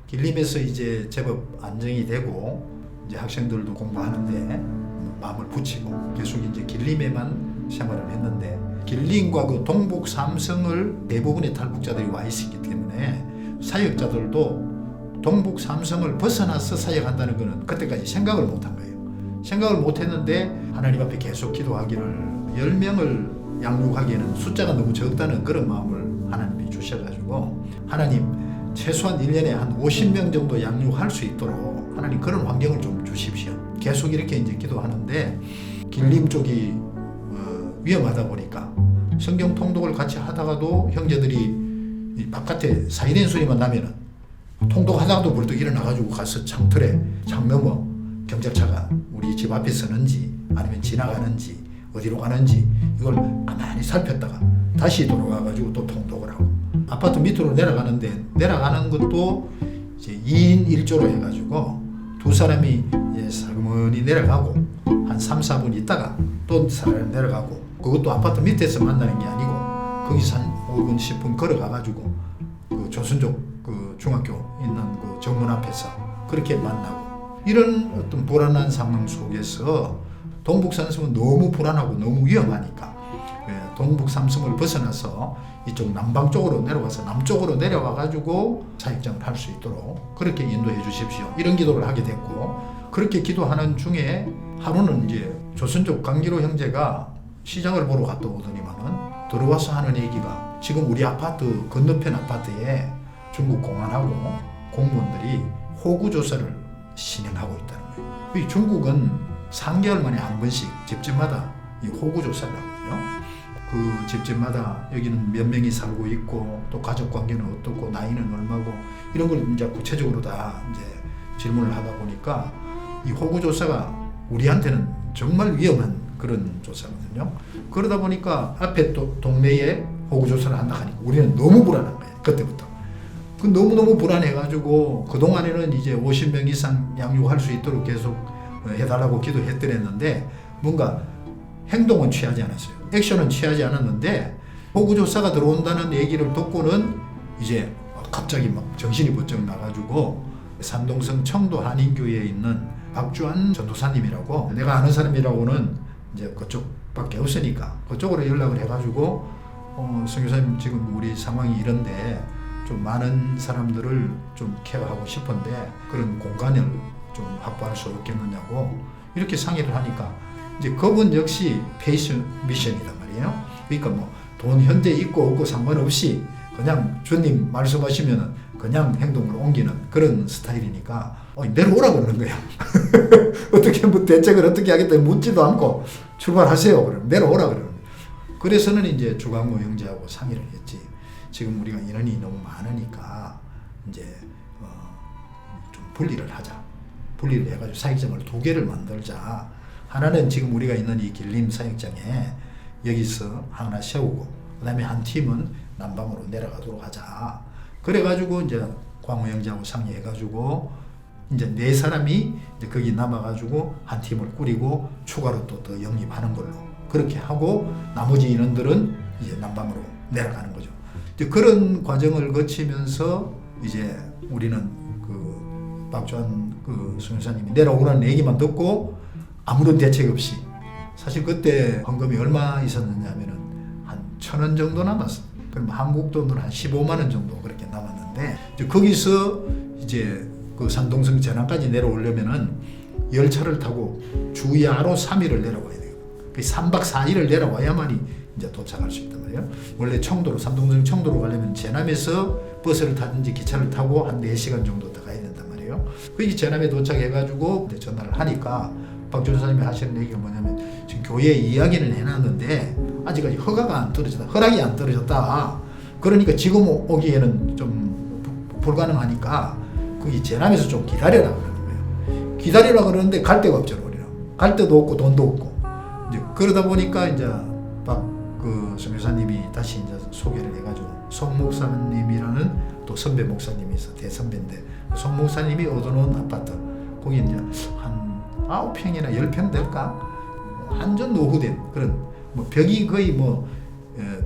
길림에서 이제 제법 안정이 되고 이제 학생들도 공부하는데 마음을 붙이고 계속 이제 길림에만 생활을 했는데 길림과 그 동북 삼성을 대부분의 탈북자들이 와 있었기 때문에 사역자들도 동북 삼성을 벗어나서 사역한다는 것은 그때까지 생각을 못한 거예요. 생각을 못했는데 하나님 앞에 계속 기도하기를 10명을 양육하기에는 숫자가 너무 적다는 그런 마음을 하나님이 주셔가지고 하나님 최소한 1년에 한 50명 정도 양육할 수 있도록 하나님 그런 환경을 좀 주십시오. 계속 이렇게 이제 기도하는데 길림 쪽이 위험하다 보니까 성경 통독을 같이 하다가도 형제들이 바깥에 사이렌 소리만 나면은 통독하다가도 벌떡 일어나가지고 가서 창틀에 창 넘어 경찰차가 우리 집 앞에 서는지 아니면 지나가는지 어디로 가는지 이걸 가만히 살폈다가 다시 돌아가가지고 또 통독을 하고 아파트 밑으로 내려가는데 내려가는 것도 이제 2인 1조로 해가지고 두 사람이 이제 살그머니 내려가고 한 3, 4분 있다가 또 사람이 내려가고 그것도 아파트 밑에서 만나는 게 아니고 거기서 한 5분 10분 걸어가가지고 그 조선족 그 중학교 있는 그 정문 앞에서 그렇게 만나고 이런 어떤 불안한 상황 속에서 동북 삼성은 너무 불안하고 너무 위험하니까 동북 삼성을 벗어나서 이쪽 남방 쪽으로 내려와서 남쪽으로 내려와 가지고 사역장을 할 수 있도록 그렇게 인도해 주십시오. 이런 기도를 하게 됐고 그렇게 기도하는 중에 하루는 이제 조선족 강기로 형제가 시장을 보러 갔다 오더니만은 들어와서 하는 얘기가 지금 우리 아파트 건너편 아파트에 중국 공안하고 공무원들이 호구 조사를 진행하고 있다는 거예요. 이 중국은 3개월 만에 한 번씩 집집마다 이 호구 조사를 하거든요. 그 집집마다 여기는 몇 명이 살고 있고 또 가족 관계는 어떻고 나이는 얼마고 이런 걸 이제 구체적으로 다 이제 질문을 하다 보니까 이 호구 조사가 우리한테는 정말 위험한 그런 조사거든요. 그러다 보니까 앞에 또 동네에 호구 조사를 한다 하니까 우리는 너무 불안한 거예요. 그때부터. 그 너무너무 불안해가지고 그동안에는 이제 50명 이상 양육할 수 있도록 계속 해달라고 기도했더랬는데 뭔가 행동은 취하지 않았어요. 액션은 취하지 않았는데 호구조사가 들어온다는 얘기를 듣고는 이제 갑자기 막 정신이 번쩍 나가지고 산동성 청도 한인교회에 있는 박주환 전도사님이라고 내가 아는 사람이라고는 이제 그쪽밖에 없으니까 그쪽으로 연락을 해가지고 선교사님 지금 우리 상황이 이런데 좀 많은 사람들을 좀 케어하고 싶은데 그런 공간을 좀 확보할 수 없겠느냐고 이렇게 상의를 하니까 이제 그분 역시 페이스 미션이란 말이에요. 그러니까 뭐 돈 현재 있고 없고 상관없이 그냥 주님 말씀하시면 그냥 행동을 옮기는 그런 스타일이니까 내려오라고 그러는 거예요. 어떻게 뭐 대책을 어떻게 하겠다 묻지도 않고 출발하세요. 그러면 내려오라 그러는 거예요. 그래서는 이제 주광모 형제하고 상의를 했지. 지금 우리가 인원이 너무 많으니까 이제 좀 분리를 하자. 분리를 해가지고 사역장을 2개를 만들자. 하나는 지금 우리가 있는 이 길림 사역장에 여기서 하나 세우고 그 다음에 한 팀은 남방으로 내려가도록 하자. 그래가지고 이제 광호 형제하고 상의해가지고 이제 4사람이 이제 거기 남아가지고 한 팀을 꾸리고 추가로 또 더 영입하는 걸로 그렇게 하고 나머지 인원들은 이제 남방으로 내려가는 거죠. 이제 그런 과정을 거치면서 이제 우리는 그 박주환 그 선교사님이 내려오라는 얘기만 듣고 아무런 대책 없이 사실 그때 헌금이 얼마 있었느냐면은 한 1,000원 정도 남았어요. 그럼 한국 돈으로 한 15만 원 정도 그렇게 남았는데 이제 거기서 이제 그 산동성 전항까지 내려오려면은 열차를 타고 주야로 3일을 내려와야 돼요. 그 3박 4일을 내려와야만이 이제 도착할 수 있단 말이에요. 원래 청도로 산동성 청도로 가려면 제남에서 버스를 타든지 기차를 타고 한 4시간 정도 더 가야 된단 말이에요. 거기 제남에 도착해가지고 전화를 하니까 박 전사님이 하시는 얘기가 뭐냐면 지금 교회에 이야기는 해놨는데 아직까지 허가가 안 떨어졌다. 허락이 안 떨어졌다. 그러니까 지금 오기에는 좀 불가능하니까 거기 제남에서 좀 기다려라 그러는 거예요. 기다리라 그러는데 갈 데가 없죠. 우리는. 갈 데도 없고 돈도 없고. 이제 그러다 보니까 이제 그 선교사님이 다시 이제 소개를 해가지고 송 목사님이라는 또 선배 목사님이 있어 대선배인데 송 목사님이 얻어놓은 아파트 거기 이제 한 9평이나 10평 될까? 완전 노후된 그런 뭐 벽이 거의 뭐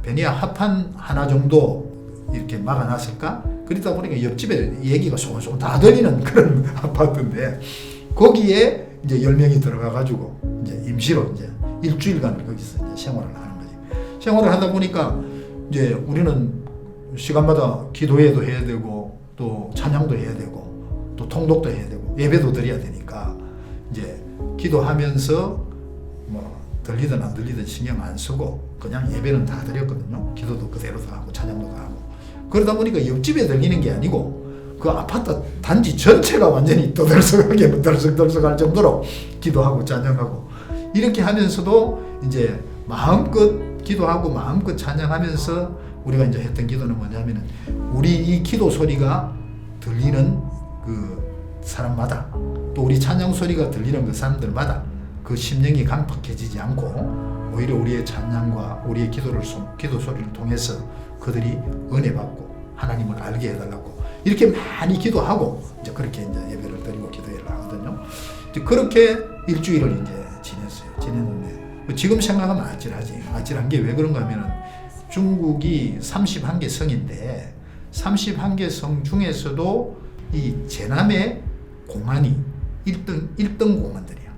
베니아 합판 하나 정도 이렇게 막아놨을까? 그러다 보니까 옆집에 얘기가 소곤소곤 다 들리는 그런 아파트인데 거기에 이제 10명이 들어가가지고 이제 임시로 이제 일주일간 거기서 이제 생활을 하는 거지. 생활을 하다 보니까 이제 우리는 시간마다 기도회도 해야 되고 또 찬양도 해야 되고 또 통독도 해야 되고 예배도 드려야 되니까 이제 기도하면서 뭐 들리든 안 들리든 신경 안 쓰고 그냥 예배는 다 드렸거든요. 기도도 그대로 다 하고 찬양도 다 하고 그러다 보니까 옆집에 들리는 게 아니고 그 아파트 단지 전체가 완전히 떠들썩하게 들썩들썩할 정도로 기도하고 찬양하고 이렇게 하면서도 이제 마음껏 기도하고 마음껏 찬양하면서 우리가 이제 했던 기도는 뭐냐면은 우리 이 기도 소리가 들리는 그 사람마다 또 우리 찬양 소리가 들리는 그 사람들마다 그 심령이 강팍해지지 않고 오히려 우리의 찬양과 우리의 기도 소리를 통해서 그들이 은혜 받고 하나님을 알게 해달라고 이렇게 많이 기도하고 이제 그렇게 이제 예배를 드리고 기도회를 하거든요. 이제 그렇게 일주일을 이제 지냈는데 지금 생각하면 아찔하지. 아찔한 게 왜 그런가 하면은 중국이 31개 성인데 31개 성 중에서도 이 제남의 공안이 1등 공안들이야.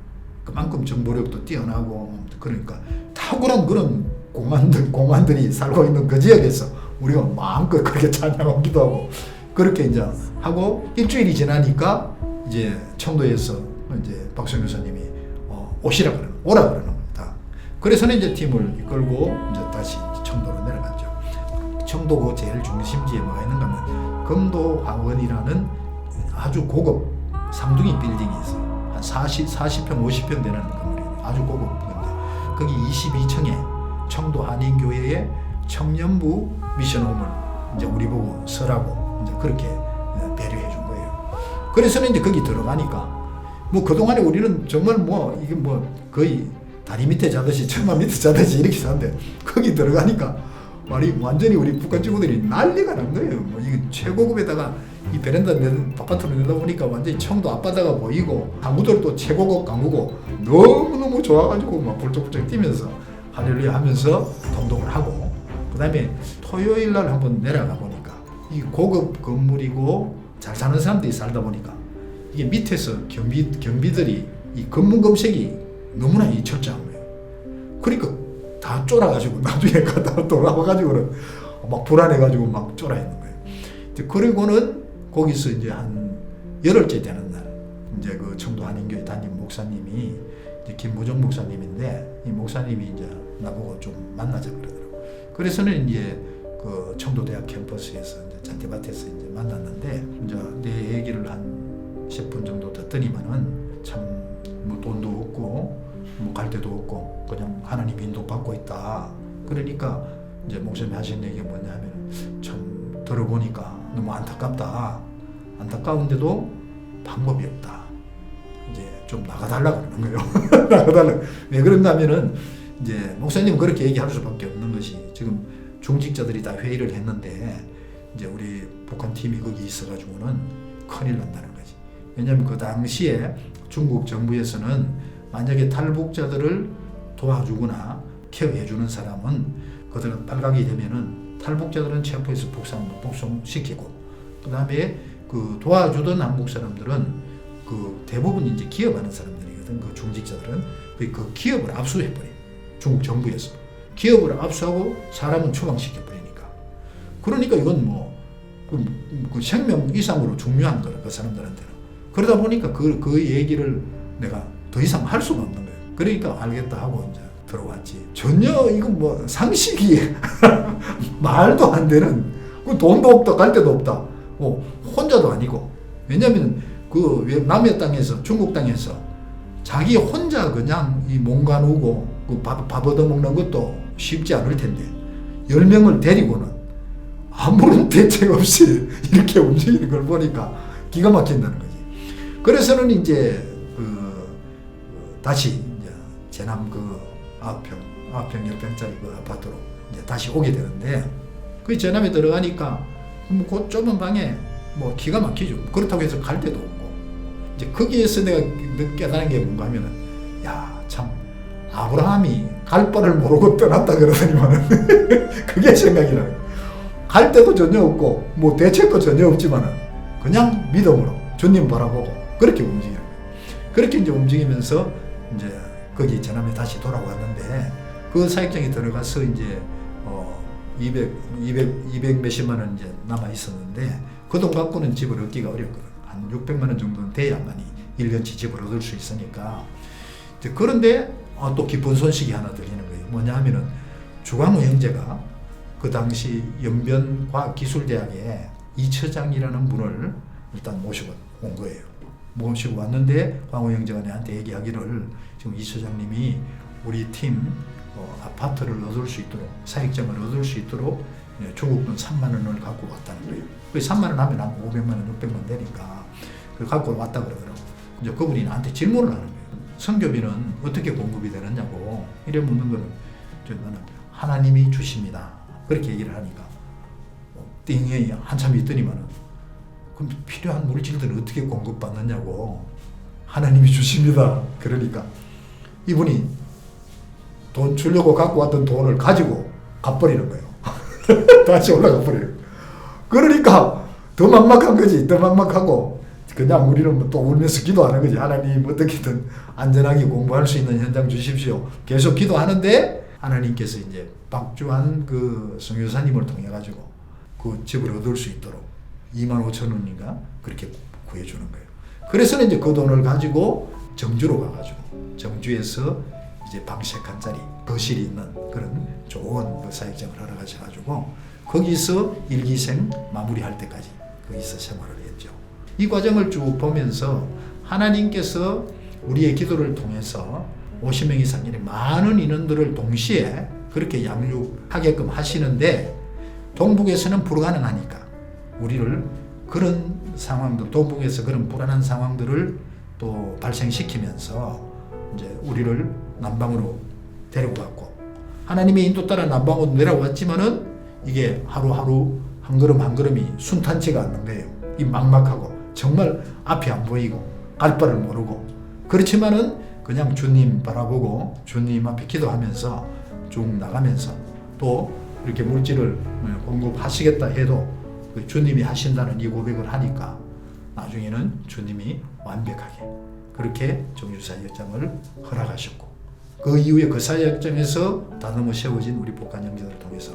그만큼 정보력도 뛰어나고 그러니까 탁월한 그런 공안들이 살고 있는 그 지역에서 우리가 마음껏 그렇게 찬양하고 기도하고 그렇게 이제 하고 일주일이 지나니까 이제 청도에서 이제 박성규 교사님이 오라 그러는 겁니다. 그래서는 이제 팀을 이끌고 이제 다시 청도로 내려갔죠. 청도 그 제일 중심지에 뭐가 있는가 하면 금도 화원이라는 아주 고급 쌍둥이 빌딩이 있어요. 한 40평 50평 되는 건물이에요. 아주 고급 건데 거기 22층에 청도 한인교회의 청년부 미션홈을 이제 우리 보고 서라고 이제 그렇게 배려해 준 거예요. 그래서는 이제 거기 들어가니까 뭐 그동안에 우리는 정말 뭐 이게 뭐 거의 다리 밑에 자듯이 천막 밑에 자듯이 이렇게 사는데 거기 들어가니까 말이 완전히 우리 북한 친구들이 난리가 난 거예요. 뭐 이게 최고급에다가 이 베란다 바깥으로 내다 보니까 완전히 청도 앞바다가 보이고 강구들도 최고급 강구고 너무너무 좋아가지고 막 불쩍불쩍 뛰면서 할렐루야 하면서 동동을 하고 그 다음에 토요일 날 한번 내려가 보니까 이 고급 건물이고 잘 사는 사람들이 살다 보니까 이게 밑에서 경비들이 이 검문 검색이 너무나 이 철저한 거예요. 그러니까 다 쫄아가지고 나중에 가다 돌아와가지고는 막 불안해가지고 막 쫄아 있는 거예요. 그리고는 거기서 이제 한 열흘째 되는 날 이제 그 청도 한인교회 담임 목사님이 이제 김무정 목사님인데 이 목사님이 이제 나보고 좀 만나자 그러더라고. 그래서는 이제 그 청도대학 캠퍼스에서 이제 잔디밭에서 이제 만났는데 이제 내 얘기를 한 10분 정도 듣더니만은 참 뭐 돈도 없고 뭐 갈 데도 없고 그냥 하나님 인도 받고 있다. 그러니까 이제 목사님이 하신 얘기가 뭐냐면 참 들어보니까 너무 안타깝다. 안타까운데도 방법이 없다. 이제 좀 나가달라 그러는 거예요. 나가달라. 왜 그런가 하면은 이제 목사님은 그렇게 얘기할 수밖에 없는 것이 지금 중직자들이 다 회의를 했는데 이제 우리 북한 팀이 거기 있어가지고는 큰일 난다는 거지. 왜냐하면 그 당시에 중국 정부에서는 만약에 탈북자들을 도와주거나 케어해주는 사람은 그들은 발각이 되면은 탈북자들은 체포해서 복송시키고 그 다음에 그 도와주던 한국 사람들은 그 대부분 이제 기업하는 사람들이거든. 그 중직자들은 그 기업을 압수해버려. 중국 정부에서 기업을 압수하고 사람은 추방시켜버리니까. 그러니까 이건 뭐 그 생명 이상으로 중요한 거라 그 사람들한테는. 그러다 보니까 그 얘기를 내가 더 이상 할 수가 없는 거예요. 그러니까 알겠다 하고 이제 들어왔지. 전혀 이건 뭐 상식이 말도 안 되는. 그 돈도 없다, 갈 데도 없다. 혼자도 아니고. 왜냐면 그 남의 땅에서 중국 땅에서 자기 혼자 그냥 이 몸가 누고 그 밥 얻어먹는 것도 쉽지 않을 텐데 10명을 데리고는 아무런 대책 없이 이렇게 움직이는 걸 보니까 기가 막힌다는 거지. 그래서는 이제 다시 이제 제남 그 9평 10평짜리 그 아파트로 이제 다시 오게 되는데 그 제남에 들어가니까 그 좁은 방에 뭐 기가 막히죠. 그렇다고 해서 갈 데도 없고 이제 거기에서 내가 깨달은 게 뭔가 하면은 야, 참 아브라함이 갈 바를 모르고 떠났다 그러더니만은 그게 생각이 나요. 갈 데도 전혀 없고 뭐 대책도 전혀 없지만은 그냥 믿음으로 주님 바라보고 그렇게 움직여요. 그렇게 이제 움직이면서 이제 거기 전함에 다시 돌아왔는데 그 사역장에 들어가서 이제 200 몇십만 원 이제 남아 있었는데 그 돈 갖고는 집을 얻기가 어렵거든. 한 600만 원 정도는 돼야만이 1년치 집을 얻을 수 있으니까. 이제 그런데 또 기쁜 소식이 하나 들리는 거예요. 뭐냐 하면은 주광우 형제가 그 당시 연변과학기술대학에 이처장이라는 분을 일단 모시고 온 거예요. 모시고 왔는데 광우 형제가 내한테 얘기하기를 지금 이처장님이 우리 팀 아파트를 얻을 수 있도록 사익점을 얻을 수 있도록 중국 돈 3만 원을 갖고 왔다는 거예요. 그 3만 원 하면 한 500만 원, 600만 원 되니까 그걸 갖고 왔다 그러더라고. 이제 그분이 나한테 질문을 하는 거예요. 선교비는 어떻게 공급이 되느냐고 이래 묻는 거는 나는 하나님이 주십니다. 그렇게 얘기를 하니까 띵이 한참 있더니만은 그럼 필요한 물질들은 어떻게 공급받느냐고 하나님이 주십니다. 그러니까 이분이 돈 주려고 갖고 왔던 돈을 가지고 갚버리는 거예요. 다시 올라가 버려요. 그러니까 더 막막한 거지. 더 막막하고 그냥 우리는 또 울면서 기도하는 거지. 하나님 어떻게든 안전하게 공부할 수 있는 현장 주십시오. 계속 기도하는데 하나님께서 이제 박주한 그 성교사님을 통해 가지고 그 집을 얻을 수 있도록 2만 5천 원인가 그렇게 구해주는 거예요. 그래서 이제 그 돈을 가지고 정주로 가가지고 정주에서 이제 방색 한 짜리 거실이 있는 그런 좋은 그 사역장을 하러 가셔가지고 거기서 일기생 마무리할 때까지 거기서 생활을 했죠. 이 과정을 쭉 보면서 하나님께서 우리의 기도를 통해서 50명 이상의 많은 인원들을 동시에 그렇게 양육하게끔 하시는데 동북에서는 불가능하니까 우리를 그런 상황들, 동북에서 그런 불안한 상황들을 또 발생시키면서 이제 우리를 남방으로 데리고 갔고 하나님의 인도 따라 남방으로 내려왔지만은 이게 하루하루 한 걸음 한 걸음이 순탄치가 않는 거예요. 이 막막하고 정말 앞이 안 보이고 갈 바를 모르고 그렇지만은 그냥 주님 바라보고 주님 앞에 기도하면서 쭉 나가면서 또 이렇게 물질을 공급하시겠다 해도 주님이 하신다는 이 고백을 하니까 나중에는 주님이 완벽하게 그렇게 정유사역장을 허락하셨고 그 이후에 그 사역장에서 다듬어 세워진 우리 복간 형제들을 통해서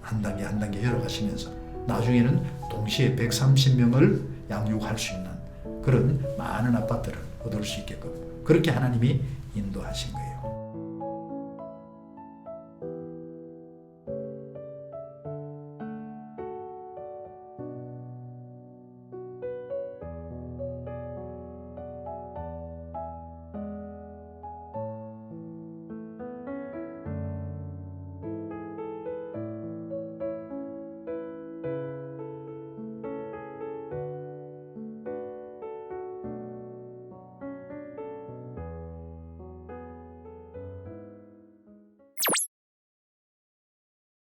한 단계 한 단계 열어가시면서 나중에는 동시에 130명을 양육할 수 있는 그런 많은 아파트를 얻을 수 있게끔 그렇게 하나님이 인도하신 거예요.